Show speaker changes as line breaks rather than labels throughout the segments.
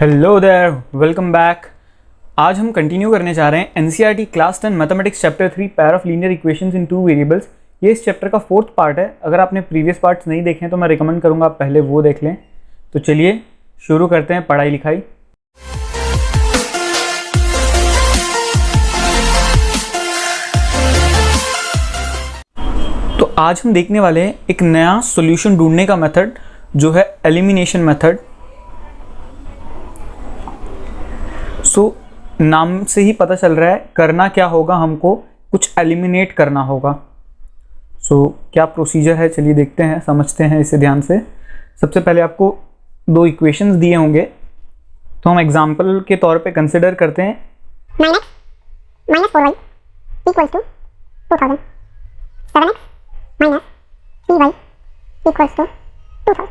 Hello there, welcome back. आज हम continue करने जा रहे हैं NCERT class 10 mathematics chapter 3 pair of linear equations in two variables. ये इस चैप्टर का फोर्थ पार्ट है। अगर आपने प्रीवियस पार्ट्स नहीं देखे हैं तो मैं रिकमेंड करूंगा आप पहले वो देख लें। तो चलिए शुरू करते हैं पढ़ाई लिखाई। तो आज हम देखने वाले हैं एक नया सॉल्यूशन ढूंढने का मेथड जो है एलिमिनेशन मेथड। नाम से ही पता चल रहा है करना क्या होगा, हमको कुछ एलिमिनेट करना होगा। क्या प्रोसीजर है चलिए देखते हैं, समझते हैं इसे ध्यान से। सबसे पहले आपको दो इक्वेशंस दिए होंगे तो हम एग्जांपल के तौर पे कंसिडर करते हैं।
-4y equals to 2000, 7x minus 3y equals to 2000।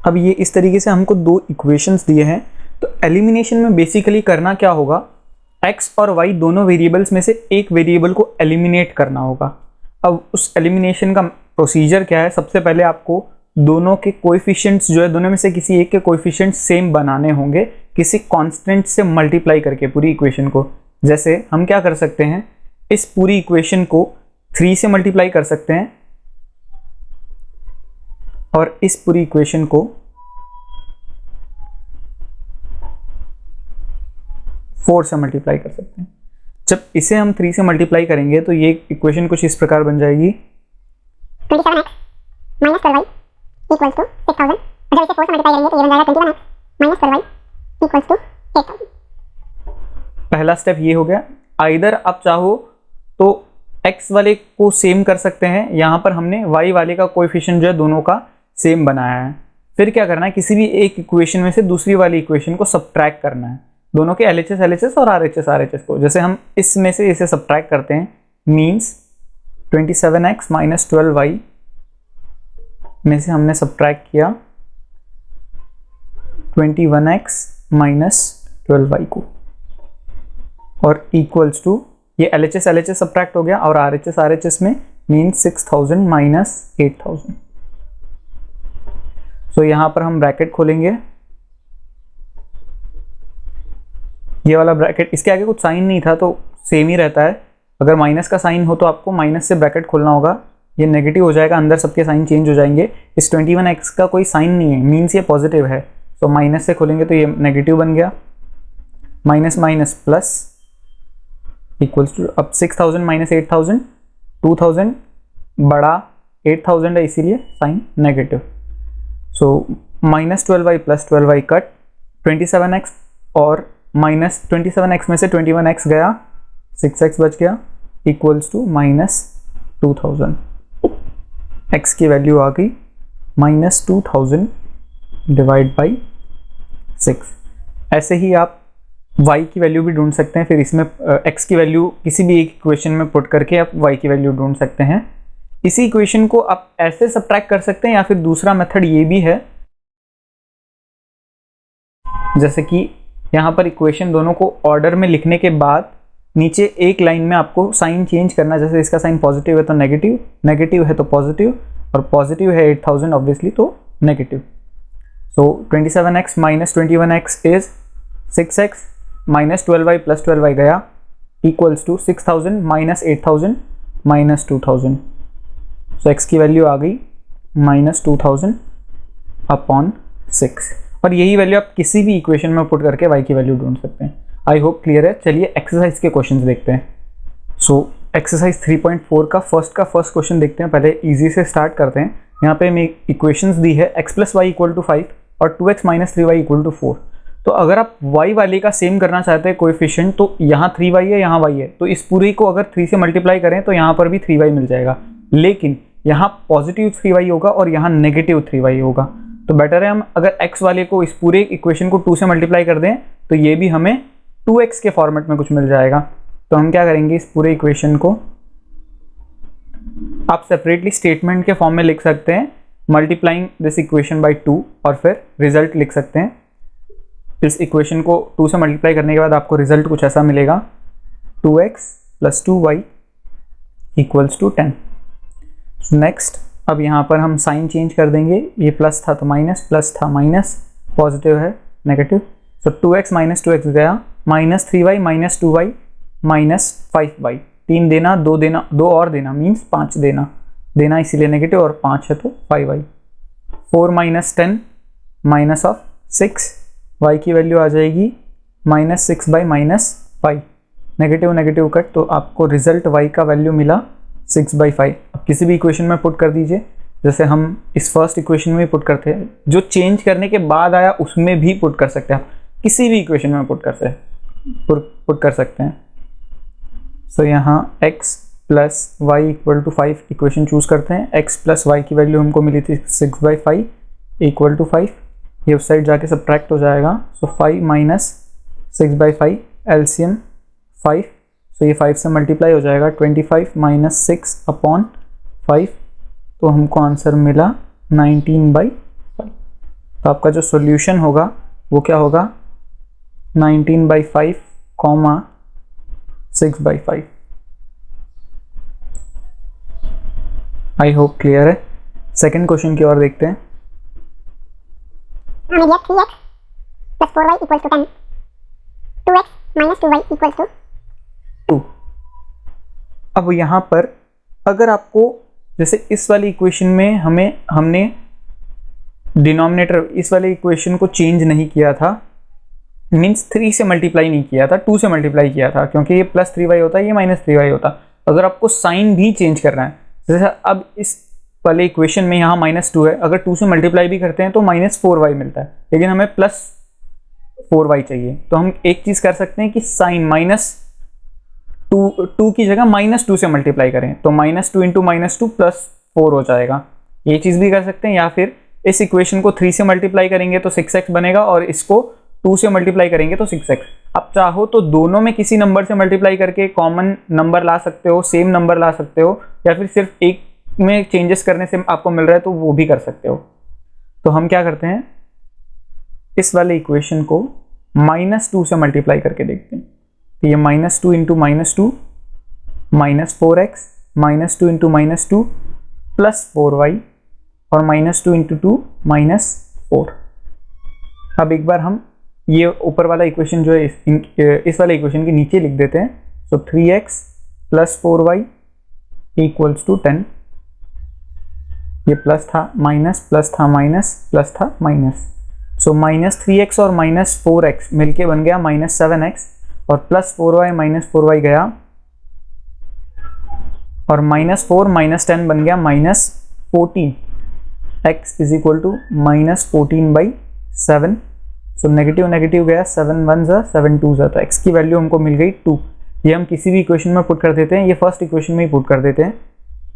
अब ये इस तरीके से हमको दो इक्वेशंस दिए हैं। तो एलिमिनेशन में बेसिकली करना क्या होगा, x और y दोनों वेरिएबल्स में से एक वेरिएबल को एलिमिनेट करना होगा। अब उस एलिमिनेशन का प्रोसीजर क्या है, सबसे पहले आपको दोनों के कोएफिशिएंट्स जो है दोनों में से किसी एक के कोएफिशिएंट्स सेम बनाने होंगे किसी कांस्टेंट से मल्टीप्लाई करके पूरी इक्वेशन को। जैसे हम क्या कर सकते हैं, इस पूरी इक्वेशन को 3 से मल्टीप्लाई कर सकते हैं और इस पूरी इक्वेशन को 4 से मल्टीप्लाई कर सकते हैं। जब इसे हम 3 से मल्टीप्लाई करेंगे तो ये इक्वेशन कुछ इस प्रकार बन जाएगी।
27x minus 12y equals to 6000। जब इसे 4 से मल्टीप्लाई करेंगे तो ये बन जाएगा 21x minus 12y equals to 8000।
पहला स्टेप ये हो गया। आइदर आप चाहो तो x वाले को सेम कर सकते हैं, यहाँ पर हमने y वाले का कोएफिशिएंट जो है दोनों का सेम बनाया है। फिर क्या करना है, किसी भी एक इक्वेशन में से दूसरी वाली इक्वेशन को सब्ट्रैक्ट करना है, दोनों के LHS और RHS को। जैसे हम इसमें से इसे सब्ट्रैक्ट करते हैं, मीन्स 27x minus 12y में से हमने सब्ट्रैक्ट किया 21x minus 12y को, और इक्वल्स टू ये LHS सब्ट्रैक्ट हो गया और RHS में मीन्स 6000 minus 8000। सो यहाँ पर हम ब्रैकेट खोलेंगे, ये वाला ब्रैकेट, इसके आगे कुछ साइन नहीं था तो सेम ही रहता है। अगर माइनस का साइन हो तो आपको माइनस से ब्रैकेट खोलना होगा, ये नेगेटिव हो जाएगा, अंदर सबके साइन चेंज हो जाएंगे। इस 21x का कोई साइन नहीं है, मीन्स ये पॉजिटिव है, तो माइनस से खोलेंगे तो ये नेगेटिव बन गया। Minus minus plus equals to, अब 6000 माइनस 8000, 2000 बड़ा 8000 है इसीलिए sign negative. So minus 12y plus 12y cut, 27x और माइनस 27x में से 21x गया, 6x बच गया, इक्वल्स टू माइनस 2000। x की वैल्यू आ गई माइनस 2000 डिवाइड बाई 6। ऐसे ही आप y की वैल्यू भी ढूंढ सकते हैं, फिर इसमें x की वैल्यू किसी भी एक इक्वेशन में पुट करके आप y की वैल्यू ढूंढ सकते हैं। इसी इक्वेशन को आप ऐसे सब्ट्रैक्ट कर सकते हैं, या फिर दूसरा मेथड ये भी है, जैसे कि यहाँ पर इक्वेशन दोनों को ऑर्डर में लिखने के बाद नीचे एक लाइन में आपको साइन चेंज करना। जैसे इसका साइन पॉजिटिव है तो नेगेटिव, नेगेटिव है तो पॉजिटिव, और पॉजिटिव है 8000 ऑब्वियसली तो negative. So 27x minus 21x is 6x minus 12y plus 12y गया, equals to 6000 minus 8000 minus 2000। So x की वैल्यू आ गई माइनस 2000 अपॉन 6, और यही वैल्यू आप किसी भी इक्वेशन में पुट करके y की वैल्यू ढूंढ सकते हैं। आई होप क्लियर है। चलिए एक्सरसाइज के क्वेश्चंस देखते हैं। एक्सरसाइज 3.4 का फर्स्ट क्वेश्चन देखते हैं। पहले इजी से स्टार्ट करते हैं। यहाँ पे हमें इक्वेशंस दी है x plus Y equal to 5 और 2x minus 3y equal to 4। तो अगर आप y वाले का सेम करना चाहते हैं कोएफिशिएंट, तो यहाँ 3y है, यहाँ y है, तो इस पूरी को अगर 3 से मल्टीप्लाई करें तो यहाँ पर भी 3y मिल जाएगा, लेकिन यहाँ पॉजिटिव 3y होगा और यहाँ नेगेटिव 3y होगा। तो बेटर है हम अगर x वाले को इस पूरे इक्वेशन को 2 से मल्टीप्लाई कर दें तो ये भी हमें 2x के फॉर्मेट में कुछ मिल जाएगा। तो हम क्या करेंगे, इस पूरे इक्वेशन को आप सेपरेटली स्टेटमेंट के फॉर्म में लिख सकते हैं, मल्टीप्लाइंग दिस इक्वेशन बाय 2, और फिर रिजल्ट लिख सकते हैं। इस इक्वेशन को 2 से मल्टीप्लाई करने के बाद आपको रिजल्ट कुछ ऐसा मिलेगा, 2x plus 2y equals to 10। Next अब यहाँ पर हम साइन चेंज कर देंगे, ये प्लस था तो माइनस, प्लस था माइनस, पॉजिटिव है नेगेटिव, सो 2x माइनस 2x गया, -3y minus 2y minus 5y, 3 देना, 2 देना, 2 और देना मीन्स 5 देना इसीलिए नेगेटिव, और 5 है तो 5y। 4 minus 10 minus of 6, y की वैल्यू आ जाएगी -6 माइनस 5, नेगेटिव नेगेटिव कट, तो आपको रिजल्ट y का वैल्यू मिला 6/5। अब किसी भी इक्वेशन में पुट कर दीजिए, जैसे हम इस फर्स्ट इक्वेशन में भी पुट करते हैं, जो चेंज करने के बाद आया उसमें भी पुट कर सकते हैं, आप किसी भी इक्वेशन में पुट कर सकते हैं। सो यहाँ x plus Y equal to 5 equation choose करते हैं, x प्लस वाई की वैल्यू हमको मिली थी 6/5 इक्वल टू 5, ये उस साइड जाके सब्ट्रैक्ट हो जाएगा। सो 5 माइनस 6/5 एलसीएम 5, सो ये 5 से मल्टीप्लाई हो जाएगा, 25 माइनस 6/5, तो हमको आंसर मिला 19/5। तो आपका जो सॉल्यूशन होगा वो क्या होगा, 19/5, 6/5। आई होप क्लियर है। सेकेंड क्वेश्चन की ओर देखते हैं।
हमें दिया 3x plus 4y equals to 10, 2x minus 2y equals to
2। अब यहाँ पर अगर आपको जैसे इस वाली इक्वेशन में हमने डिनोमिनेटर इस वाले इक्वेशन को चेंज नहीं किया था, मीन्स 3 से मल्टीप्लाई नहीं किया था, 2 से मल्टीप्लाई किया था, क्योंकि ये +3y होता है, ये -3y होता। अगर आपको साइन भी चेंज करना है, जैसे अब इस वाले इक्वेशन में यहाँ -2 है, अगर 2 से मल्टीप्लाई भी करते हैं तो -4y मिलता है, लेकिन हमें +4y चाहिए, तो हम एक चीज़ कर सकते हैं कि साइन -2 की जगह -2 से मल्टीप्लाई करें, तो -2 इंटू -2 +4 हो जाएगा, ये चीज़ भी कर सकते हैं। या फिर इस इक्वेशन को 3 से मल्टीप्लाई करेंगे तो 6x बनेगा, और इसको 2 से मल्टीप्लाई करेंगे तो 6x। आप चाहो तो दोनों में किसी नंबर से मल्टीप्लाई करके कॉमन नंबर ला सकते हो, सेम नंबर ला सकते हो, या फिर सिर्फ एक में चेंजेस करने से आपको मिल रहा है तो वो भी कर सकते हो। तो हम क्या करते हैं, इस वाले इक्वेशन को -2 से मल्टीप्लाई करके देखते हैं। तो ये -2 इंटू -2 -4x, -2 इंटू -2 +4y, और -2 इंटू 2 -4। अब एक बार हम ये ऊपर वाला इक्वेशन जो है इस वाले इक्वेशन के नीचे लिख देते हैं। सो 3x + 4y इक्वल्स टू 10, ये प्लस था माइनस, प्लस था माइनस, प्लस था माइनस, सो -3x और -4x मिलके बन गया -7x, और +4y -4y गया, और -4 -10 बन गया -14, x is equal to -14/7। So negative negative गया, 7 1 ज़ा 7 2 ज़ा, तो x की वैल्यू हमको मिल गई 2। ये हम किसी भी इक्वेशन में पुट कर देते हैं, ये फर्स्ट इक्वेशन में ही पुट कर देते हैं।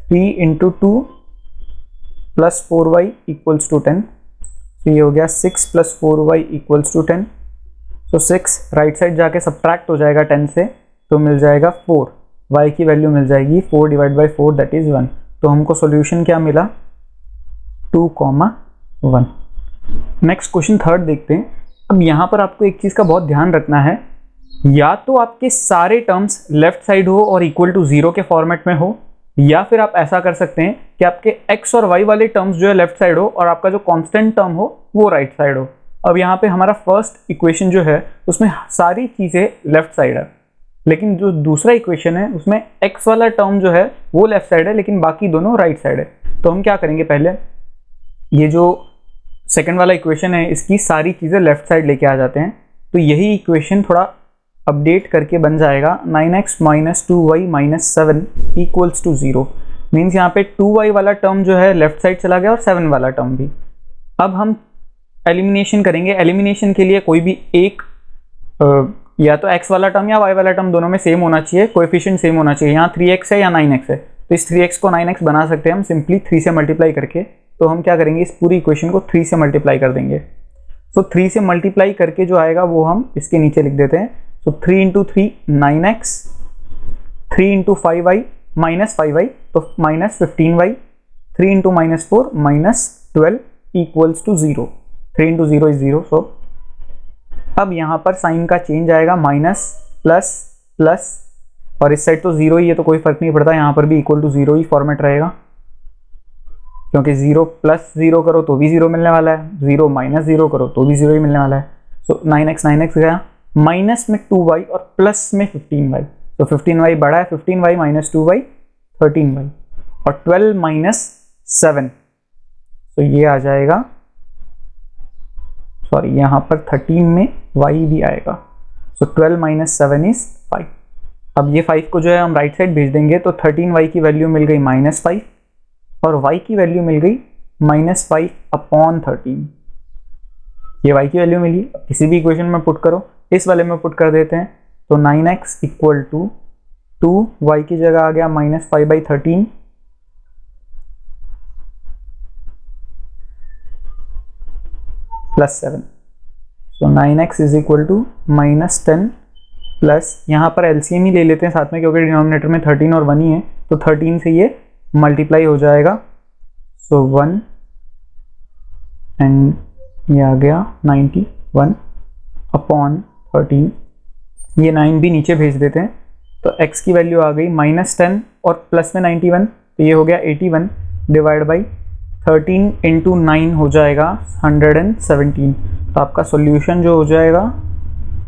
3 इंटू 2 + 4y इक्वल्स टू 10, तो ये हो गया 6 + 4y equals to 10। So 6 right side जाके सब्ट्रैक्ट हो जाएगा 10 से, तो मिल जाएगा 4, y की वैल्यू मिल जाएगी 4/4 दैट इज़ 1। तो हमको सॉल्यूशन क्या मिला, 2,1। नेक्स्ट क्वेश्चन थर्ड देखते हैं। अब यहाँ पर आपको एक चीज़ का बहुत ध्यान रखना है, या तो आपके सारे टर्म्स लेफ्ट साइड हो और इक्वल टू 0 के फॉर्मेट में हो, या फिर आप ऐसा कर सकते हैं कि आपके x और y वाले टर्म्स जो है लेफ्ट साइड हो और आपका जो कांस्टेंट टर्म हो वो राइट साइड हो। अब यहाँ पे हमारा फर्स्ट इक्वेशन जो है उसमें सारी चीज़ें लेफ्ट साइड है, लेकिन जो दूसरा इक्वेशन है उसमें x वाला टर्म जो है वो लेफ्ट साइड है, लेकिन बाकी दोनों राइट साइड है। तो हम क्या करेंगे, पहले ये जो सेकंड वाला इक्वेशन है इसकी सारी चीज़ें लेफ्ट साइड लेके आ जाते हैं, तो यही इक्वेशन थोड़ा अपडेट करके बन जाएगा 9x - 2y - 7 equals to 0। Means यहाँ पे 2y वाला टर्म जो है लेफ्ट साइड चला गया और 7 वाला टर्म भी। अब हम एलिमिनेशन करेंगे, एलिमिनेशन के लिए कोई भी एक या तो x वाला टर्म या y वाला टर्म दोनों में सेम होना चाहिए, कोएफिशिएंट सेम होना चाहिए। यहाँ 3x है या 9x है, तो इस 3x को 9x बना सकते हैं हम सिंपली 3 से मल्टीप्लाई करके। तो हम क्या करेंगे, इस पूरी इक्वेशन को 3 से मल्टीप्लाई कर देंगे। सो 3 से मल्टीप्लाई करके जो आएगा वो हम इसके नीचे लिख देते हैं। सो 3 into 3 9x, 3 into 5y -5y तो -15y, 3 into -4 -12 equals to 0। 3 into 0 is 0। So अब यहाँ पर साइन का चेंज आएगा, माइनस प्लस प्लस, और इस साइड तो 0 ही है तो कोई फर्क नहीं पड़ता, यहाँ पर भी इक्वल टू 0 ही फॉर्मेट रहेगा, क्योंकि 0 + 0 करो तो भी 0 मिलने वाला है, 0 - 0 करो तो भी 0 ही मिलने वाला है। सो 9x गया, माइनस में 2y और प्लस में 15y, तो 15y बड़ा है, 15y माइनस 2y 13y, और 12 माइनस 7, तो ये आ जाएगा, सॉरी यहाँ पर 13 में y भी आएगा, सो 12 माइनस 7 इज 5। अब ये 5 को जो है हम राइट साइड भेज देंगे, तो 13y की वैल्यू मिल गई -5 और y की वैल्यू मिल गई -5 अपॉन 13। ये y की वैल्यू मिली, किसी भी इक्वेशन में पुट करो, इस वाले में पुट कर देते हैं, तो 9x इक्वल टू 2y की जगह आ गया -5/13 plus 7, so 9x is equal to -10 plus, यहाँ पर एलसीएम ही ले लेते हैं साथ में क्योंकि डिनोमिनेटर में 13 और 1 ही है, तो 13 से ये मल्टीप्लाई हो जाएगा, सो 1 एंड ये आ गया 91 अपॉन 13, ये 9 भी नीचे भेज देते हैं, तो x की वैल्यू आ गई -10 और प्लस में 91, तो ये हो गया 81 डिवाइड बाई 13 इंटू 9 हो जाएगा 117, तो आपका सॉल्यूशन जो हो जाएगा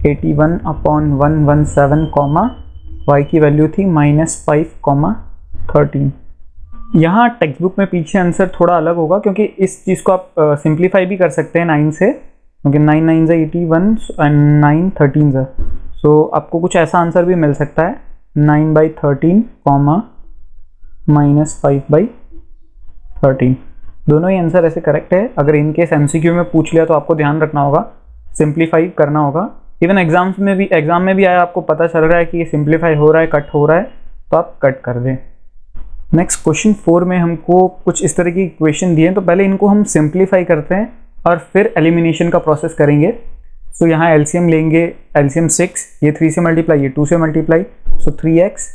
81 अपॉन 117 कॉमा y की वैल्यू थी -5, 13। यहाँ टेक्स्ट बुक में पीछे आंसर थोड़ा अलग होगा क्योंकि इस चीज़ को आप सिंप्लीफाई भी कर सकते हैं 9 से, क्योंकि 9 9 से 81 एंड 9 13 से, सो आपको कुछ ऐसा आंसर भी मिल सकता है 9/13 कॉमा -5/13। दोनों ही आंसर ऐसे करेक्ट है। अगर इनकेस एमसीक्यू में पूछ लिया तो आपको ध्यान रखना होगा, सिंप्लीफाई करना होगा। इवन एग्जाम में भी आया, आपको पता चल रहा है कि ये सिंप्लीफाई हो रहा है, कट हो रहा है, तो आप कट कर दें। नेक्स्ट क्वेश्चन 4 में हमको कुछ इस तरह की इक्वेशन दिए हैं, तो पहले इनको हम सिंप्लीफाई करते हैं और फिर एलिमिनेशन का प्रोसेस करेंगे। सो यहाँ एलसीएम लेंगे, एलसीएम 6, ये 3 से मल्टीप्लाई, ये 2 से multiply, so 3x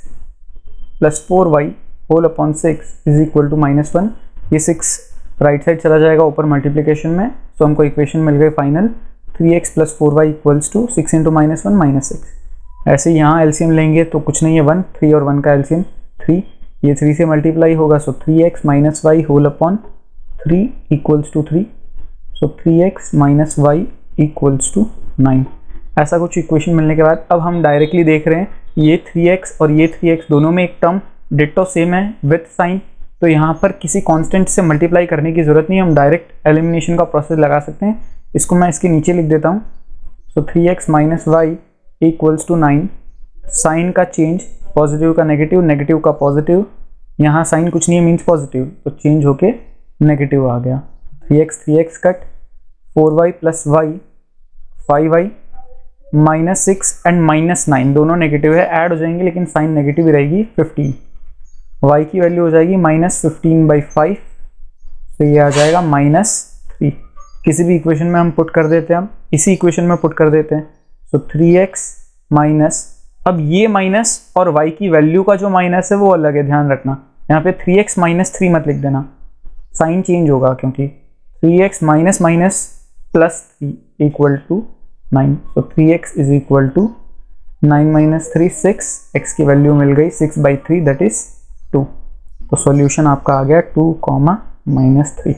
plus 4y whole upon 6 is equal to -1, ये 6 राइट साइड चला जाएगा ऊपर मल्टीप्लिकेशन में, सो हमको इक्वेशन मिल गई final 3x plus 4y equals to 6 into -1 -6। ऐसे यहाँ एलसीएम लेंगे तो कुछ नहीं है 1, 3 और 1 का एलसीएम 3, ये 3 से मल्टीप्लाई होगा, so 3x minus Y whole upon 3 equals to 3, so 3x minus Y equals to 9। ऐसा कुछ इक्वेशन मिलने के बाद अब हम डायरेक्टली देख रहे हैं ये 3x और ये 3x दोनों में एक टर्म डिट्टो सेम है विथ साइन, तो यहाँ पर किसी कांस्टेंट से मल्टीप्लाई करने की ज़रूरत नहीं है, हम डायरेक्ट एलिमिनेशन का प्रोसेस लगा सकते हैं। इसको मैं इसके नीचे लिख देता हूँ, so 3x minus Y equals to 9, sign का चेंज, पॉजिटिव का नेगेटिव, नेगेटिव का पॉजिटिव, यहाँ साइन कुछ नहीं है मीन्स पॉजिटिव, तो चेंज होके नेगेटिव आ गया, 3x cut, 4y plus Y 5y -6 and -9 दोनों नेगेटिव है, ऐड हो जाएंगे लेकिन साइन नेगेटिव ही रहेगी 15, y की वैल्यू हो जाएगी -15/5, तो ये आ जाएगा -3। किसी भी इक्वेशन में हम पुट कर देते हैं, हम इसी इक्वेशन में पुट कर देते हैं, सो 3x माइनस, अब ये माइनस और y की वैल्यू का जो माइनस है वो अलग है, ध्यान रखना, यहाँ पे 3x माइनस 3 मत लिख देना, साइन चेंज होगा क्योंकि 3x minus minus plus 3 equal to 9, तो 3x is equal to 9 minus 3 6, x की वैल्यू मिल गई 6/3 दैट इज 2, तो सॉल्यूशन आपका आ गया 2, -3।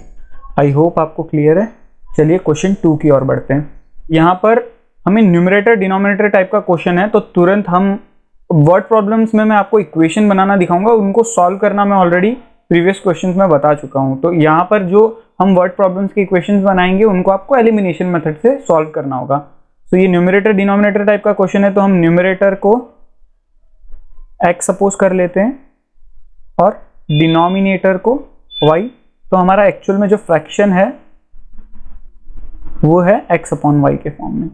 आई होप आपको क्लियर है। चलिए क्वेश्चन 2 की ओर बढ़ते हैं। यहाँ पर हमें न्यूमरेटर डिनोमिनेटर टाइप का क्वेश्चन है, तो तुरंत हम वर्ड प्रॉब्लम्स में मैं आपको इक्वेशन बनाना दिखाऊंगा, उनको सॉल्व करना मैं ऑलरेडी प्रीवियस क्वेश्चंस में बता चुका हूँ। तो यहाँ पर जो हम वर्ड प्रॉब्लम्स के इक्वेशंस बनाएंगे उनको आपको एलिमिनेशन मेथड से सॉल्व करना होगा। तो ये न्यूमरेटर डिनोमिनेटर टाइप का क्वेश्चन है, तो हम न्यूमरेटर को x सपोज कर लेते हैं और डिनोमिनेटर को y, तो हमारा एक्चुअल में जो फ्रैक्शन है वो है x अपॉन वाई के फॉर्म में।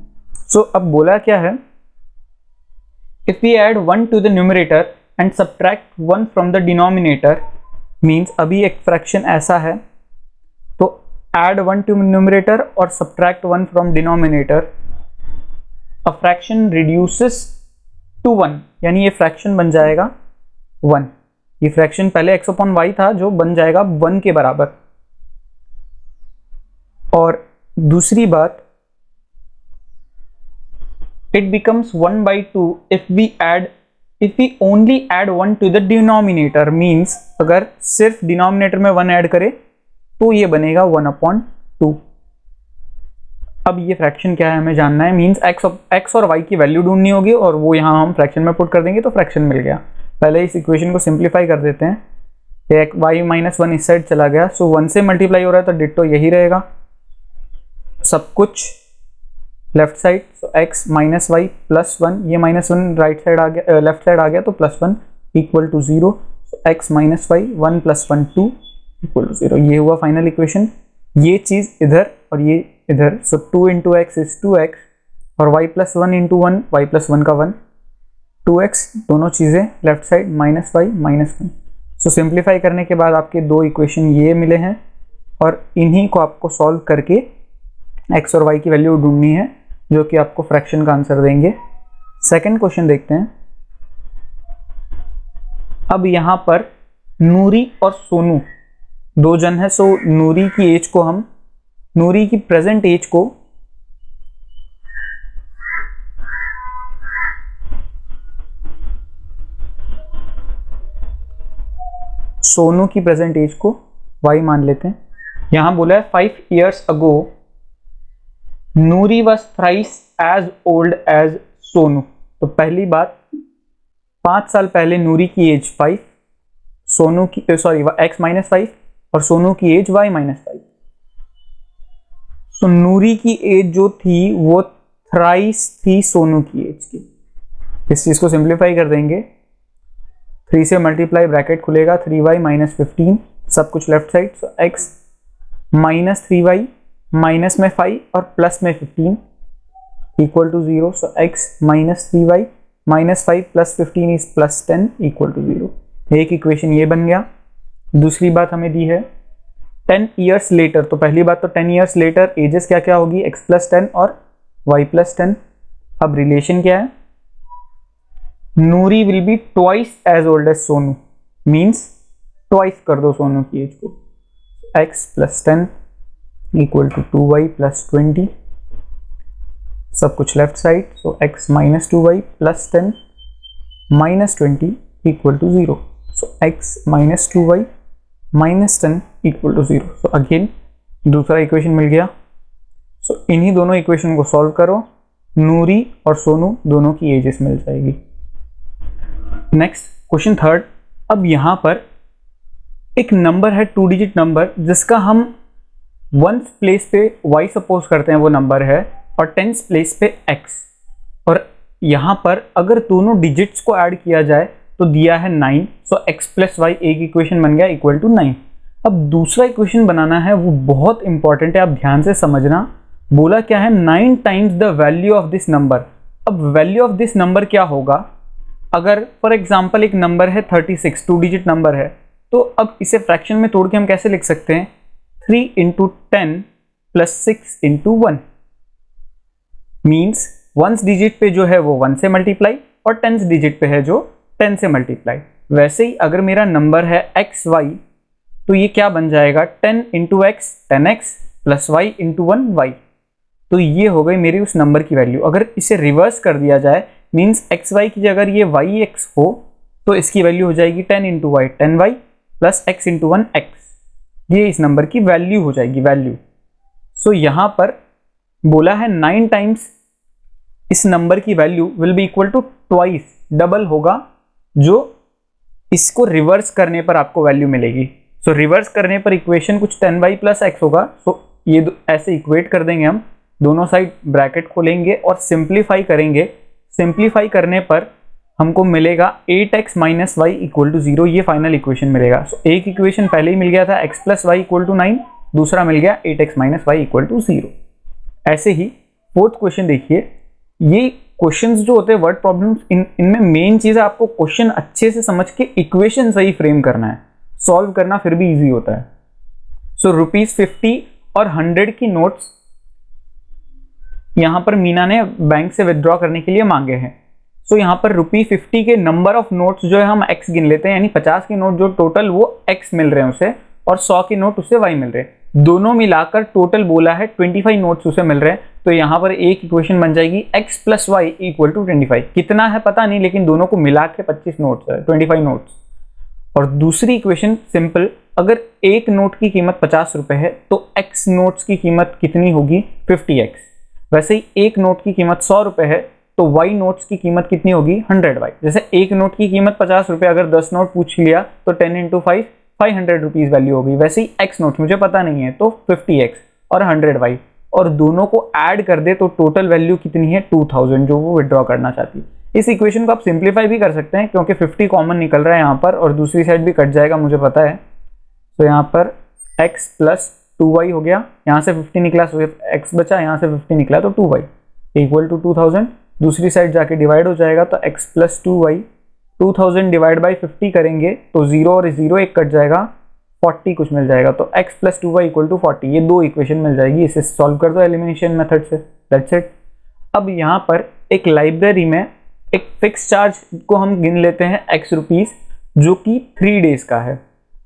सो अब बोला क्या है, if we add 1 to the numerator and subtract 1 from the denominator, means अभी एक फ्रैक्शन ऐसा है, तो ऐड 1 टू न्यूमरेटर और subtract 1 from denominator, a fraction reduces to 1, यानी ये फ्रैक्शन बन जाएगा 1। ये फ्रैक्शन पहले x अपॉन वाई था जो बन जाएगा 1 के बराबर। और दूसरी बात, it becomes 1/2 if we only add 1 to the denominator, means अगर सिर्फ डिनोमिनेटर में 1 ऐड करें तो ये बनेगा 1/2। अब ये फ्रैक्शन क्या है हमें जानना है, मींस एक्स और वाई की वैल्यू ढूंढनी होगी और वो यहाँ हम फ्रैक्शन में पुट कर देंगे तो फ्रैक्शन मिल गया। पहले इस इक्वेशन को सिंप्लीफाई कर देते हैं। एक वाई माइनस वन इस साइड चला गया, सो 1 से मल्टीप्लाई हो रहा है तो डिट्टो यही रहेगा सब कुछ left side. So x minus y plus one, ये माइनस वन राइट साइड आ गया, लेफ्ट साइड आ गया तो plus one equal to 0। X minus y 1 plus 1 2 equal to 0। ये हुआ फाइनल इक्वेशन। ये चीज इधर और ये इधर, सो 2 इंटू एक्स इज 2x और y plus 1 into 1, Y plus 1 का 1, 2x, दोनों चीज़ें left side minus Y minus 1। So simplify करने के बाद आपके दो इक्वेशन ये मिले हैं और इन्हीं को आपको सॉल्व करके x और y की वैल्यू ढूंढनी है जो कि आपको फ्रैक्शन का आंसर देंगे। सेकंड क्वेश्चन देखते हैं। अब यहाँ पर नूरी और सोनू दो जन है। सो नूरी की एज को हम, नूरी की प्रेजेंट एज को सोनू की प्रेजेंट एज को y मान लेते हैं। यहां बोला है 5 years ago Noori was thrice as old as Sonu. तो पहली बात, 5 साल पहले नूरी की एज 5, सोनू की x माइनस 5 और सोनू की एज y माइनस 5। तो नूरी की एज जो थी वो थ्राइस थी सोनू की एज की। इस चीज को सिंप्लीफाई कर देंगे, 3 से मल्टीप्लाई, ब्रैकेट खुलेगा 3y माइनस 15, सब कुछ left side. So x minus 3y minus में 5 और प्लस में 15 equal to 0। So x minus 3y minus 5 plus 15 is plus 10 equal to 0। एक इक्वेशन ये बन गया। दूसरी बात हमें दी है 10 years लेटर। तो पहली बात तो 10 years लेटर एजेस क्या क्या होगी, x प्लस 10 और y प्लस 10। अब रिलेशन क्या है, Noori will be twice as old as Sonu, means twice कर दो सोनू की एज को। x plus 10 equal to 2y plus 20, सब कुछ left side. So x minus 2y plus 10 minus 20 equal to 0। So x minus 2y minus 10 equal to 0। So again दूसरा equation मिल गया। सो इन्हीं दोनों इक्वेशन को सॉल्व करो, नूरी और सोनू दोनों की एजेस मिल जाएगी। Next question third. अब यहां पर एक नंबर है 2 डिजिट नंबर जिसका हम 1th प्लेस पे y सपोज करते हैं वो नंबर है और 10th प्लेस पे x, और यहां पर अगर दोनों डिजिट्स को ऐड किया जाए तो दिया है 9। सो x प्लस वाई, एक इक्वेशन बन गया इक्वल टू 9। अब दूसरा इक्वेशन बनाना है, वो बहुत इंपॉर्टेंट है, आप ध्यान से समझना। बोला क्या है, 9 times the value of this number. अब वैल्यू ऑफ दिस नंबर क्या होगा, अगर फॉर एग्जाम्पल एक नंबर है 36, 2 डिजिट नंबर है, तो अब इसे फ्रैक्शन में तोड़ के हम कैसे लिख सकते हैं, 3 into 10 plus 6 into 1, means 1th digit पे जो है वो 1 से मल्टीप्लाई और 10th डिजिट पे है जो 10 से मल्टीप्लाई। वैसे ही अगर मेरा नंबर है xy तो ये क्या बन जाएगा, 10 into x 10x plus y into 1y। तो ये हो गई मेरी उस नंबर की वैल्यू। अगर इसे रिवर्स कर दिया जाए, मीन्स xy की जगह अगर ये yx हो तो इसकी वैल्यू हो जाएगी 10 into Y 10y plus x into 1x। ये इस नंबर की वैल्यू हो जाएगी, वैल्यू। सो यहां पर बोला है 9 टाइम्स इस नंबर की value will be equal to twice, double होगा, जो इसको रिवर्स करने पर आपको वैल्यू मिलेगी। सो रिवर्स करने पर इक्वेशन कुछ 10y प्लस x होगा। सो ये ऐसे इक्वेट कर देंगे हम, दोनों साइड ब्रैकेट खोलेंगे और सिंप्लीफाई करेंगे। सिंप्लीफाई करने पर हमको मिलेगा 8x minus Y equal to 0, ये फाइनल इक्वेशन मिलेगा। सो एक इक्वेशन पहले ही मिल गया था x plus Y equal to 9, दूसरा मिल गया 8x minus Y equal to 0। ऐसे ही फोर्थ क्वेश्चन देखिए। ये क्वेश्चंस जो होते हैं वर्ड प्रॉब्लम्स, इनमें मेन चीज है आपको क्वेश्चन अच्छे से समझ के इक्वेशन सही फ्रेम करना है, सॉल्व करना फिर भी इजी होता है। सो ₹50 और 100 की नोट्स यहां पर मीना ने बैंक से विथड्रॉ करने के लिए मांगे हैं। सो यहां पर ₹50 के नंबर ऑफ नोट्स जो है हम x गिन लेते हैं, यानी 50 के नोट जो टोटल वो x मिल रहे हैं उसे, और 100 के नोट उसे y मिल रहे हैं। दोनों मिलाकर टोटल बोला है 25 नोट्स उसे मिल रहे हैं। तो यहां पर एक इक्वेशन बन जाएगी x plus Y equal to 25। कितना है पता नहीं, लेकिन दोनों को मिला के 25 नोट्स है, 25 नोट्स। और दूसरी इक्वेशन सिंपल, अगर एक नोट की कीमत 50 रुपए है तो x नोट्स की कीमत कितनी होगी, 50x। वैसे ही एक नोट की कीमत 100 रुपये है तो वाई नोट्स की कीमत कितनी होगी 100 वाई। जैसे एक नोट की कीमत 50 रुपये, अगर 10 नोट पूछ लिया तो 10 इंटू 5 500 रुपीज़ वैल्यू होगी। वैसे ही एक्स नोट मुझे पता नहीं है तो 50x और 100 वाई, और दोनों को ऐड कर दे तो टोटल वैल्यू कितनी है 2000 जो वो विड्रॉ करना चाहती है। इस इक्वेशन को आप सिंप्लीफाई भी कर सकते हैं क्योंकि 50 कॉमन निकल रहा है यहाँ पर और दूसरी साइड भी कट जाएगा मुझे पता है। तो यहाँ पर x प्लस 2y हो गया, यहाँ से 50 निकला तो x बचा, यहाँ से 50 निकला तो 2y इक्वल टू 2000। दूसरी साइड जाके डिवाइड हो जाएगा तो x plus 2y 2000 divide by 50 करेंगे तो 0 और 0 एक कट जाएगा, 40 कुछ मिल जाएगा। तो x plus 2y equal to 40, ये दो इक्वेशन मिल जाएगी। इसे सॉल्व कर दो एलिमिनेशन मेथड से, दैट्स इट। अब यहाँ पर एक लाइब्रेरी में एक फिक्स चार्ज को हम गिन लेते हैं x रुपीज़, जो कि 3 डेज का है,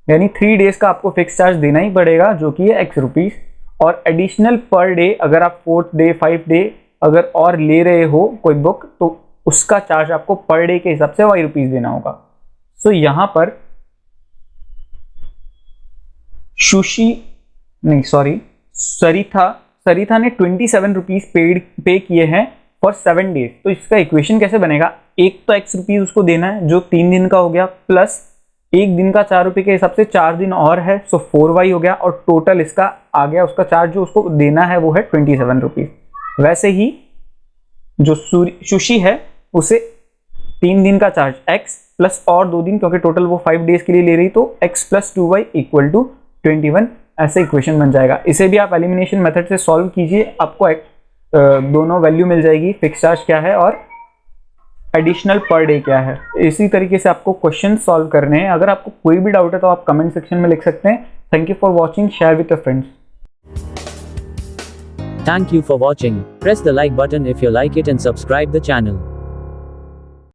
यानी 3 डेज का आपको फिक्स चार्ज देना ही पड़ेगा जो कि है x रुपीज़। और एडिशनल पर डे अगर आप 4th डे 5th डे अगर और ले रहे हो कोई बुक तो उसका चार्ज आपको पर डे के हिसाब से y रुपीज़ देना होगा। सो यहाँ पर सरिता ने 27 रुपीज़ पे किए हैं फॉर 7 डेज। तो इसका इक्वेशन कैसे बनेगा, एक तो x रुपीज़ उसको देना है जो 3 दिन का हो गया, प्लस एक दिन का 4 रुपये के हिसाब से 4 दिन और है, सो 4y हो गया, और टोटल इसका आ गया उसका चार्ज जो उसको देना है वो है 27 रुपीज़। वैसे ही जो सुशी है उसे 3 दिन का चार्ज x प्लस और 2 दिन, क्योंकि टोटल वो 5 डेज के लिए ले रही, तो x plus 2y equal to 21, ऐसे इक्वेशन बन जाएगा। इसे भी आप एलिमिनेशन मेथड से सॉल्व कीजिए, आपको दोनों वैल्यू मिल जाएगी, फिक्स चार्ज क्या है और एडिशनल पर डे क्या है। इसी तरीके से आपको क्वेश्चन सॉल्व करने हैं। अगर आपको कोई भी डाउट है तो आप कमेंट सेक्शन में लिख सकते हैं। Thank you for watching, share with your friends.
Thank you for watching. Press the like button if you like it and subscribe the channel.